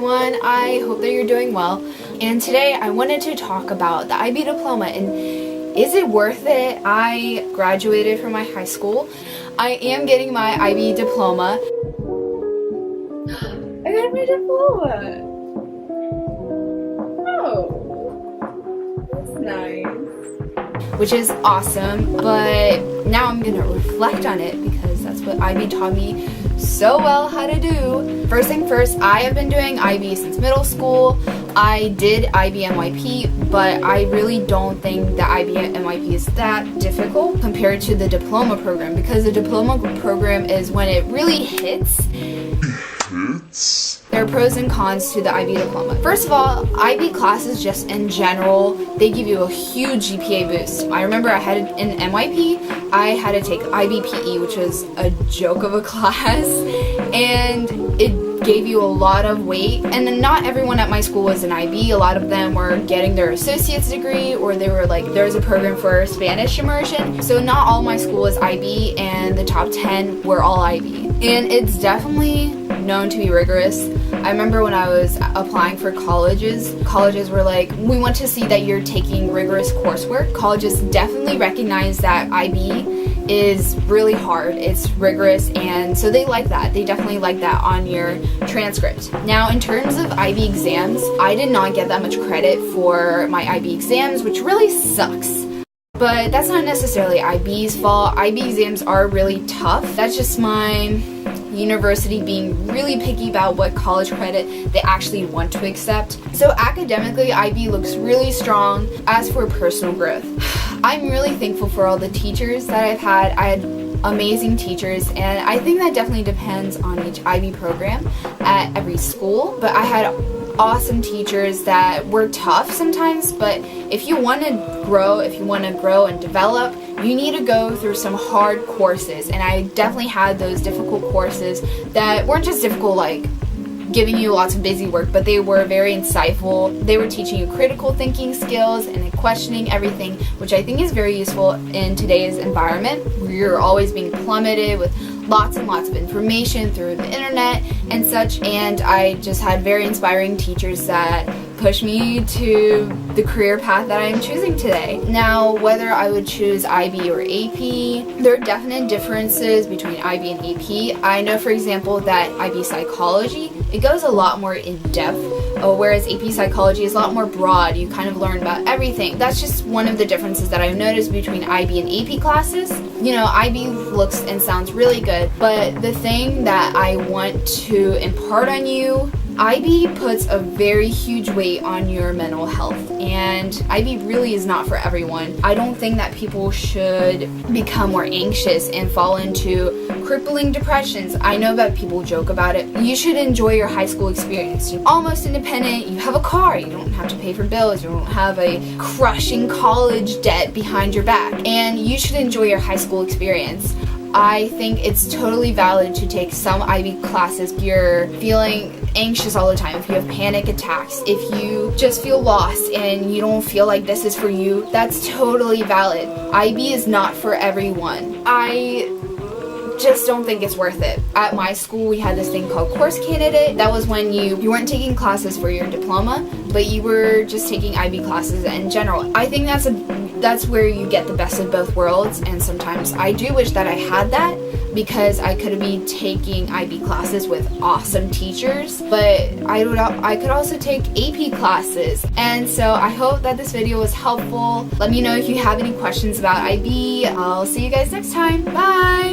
everyone, I hope that you're doing well. And today I wanted to talk about the IB Diploma and is it worth it? I graduated from my high school. I am getting my IB Diploma. I got my diploma! Oh, that's nice. Which is awesome, but now I'm gonna reflect on it because that's what IB taught me so well how to do. First thing first, I have been doing IB since middle school. I did IB NYP, but I really don't think that IB NYP is that difficult compared to the diploma program, because the diploma program is when it really hits. There are pros and cons to the IB Diploma. First of all, IB classes just in general, they give you a huge GPA boost. I remember I had it in NYP, I had to take IB PE, which was a joke of a class, and it gave you a lot of weight. And then not everyone at my school was an IB. A lot of them were getting their associate's degree, or they were like, there's a program for Spanish immersion. So not all my school was IB, and the top 10 were all IB. And it's definitely known to be rigorous. I remember when I was applying for colleges were like, we want to see that you're taking rigorous coursework. Colleges definitely recognize that IB is really hard, it's rigorous, and so they like that. They definitely like that on your transcript. Now, in terms of IB exams, I did not get that much credit for my IB exams, which really sucks. But that's not necessarily IB's fault. IB exams are really tough. That's just my university being really picky about what college credit they actually want to accept. So academically, IB looks really strong. As for personal growth, I'm really thankful for all the teachers that I've had. I had amazing teachers, and I think that definitely depends on each IB program at every school. But I had awesome teachers that were tough sometimes, but if you want to grow and develop, you need to go through some hard courses. And I definitely had those difficult courses that weren't just difficult like giving you lots of busy work, but they were very insightful. They were teaching you critical thinking skills and questioning everything, which I think is very useful in today's environment where you're always being plummeted with lots and lots of information through the internet and such. And I just had very inspiring teachers that pushed me to the career path that I'm choosing today. Now, whether I would choose IB or AP, there are definite differences between IB and AP. I know, for example, that IB psychology, it goes a lot more in depth, whereas AP psychology is a lot more broad. You kind of learn about everything. That's just one of the differences that I've noticed between IB and AP classes. You know, IB looks and sounds really good, but the thing that I want to impart on you, IB puts a very huge weight on your mental health, and IB really is not for everyone. I don't think that people should become more anxious and fall into crippling depressions. I know that people joke about it. You should enjoy your high school experience. You're almost independent, you have a car, you don't have to pay for bills, you don't have a crushing college debt behind your back, and you should enjoy your high school experience. I think it's totally valid to take some IB classes if you're feeling anxious all the time, if you have panic attacks, if you just feel lost and you don't feel like this is for you. That's totally valid. IB is not for everyone. I just don't think it's worth it. At my school, we had this thing called course candidate. That was when you weren't taking classes for your diploma, but you were just taking IB classes in general. I think that's where you get the best of both worlds, and sometimes I do wish that I had that, because I could be taking IB classes with awesome teachers, but I could also take AP classes. And so I hope that this video was helpful. Let me know if you have any questions about IB. I'll see you guys next time. Bye!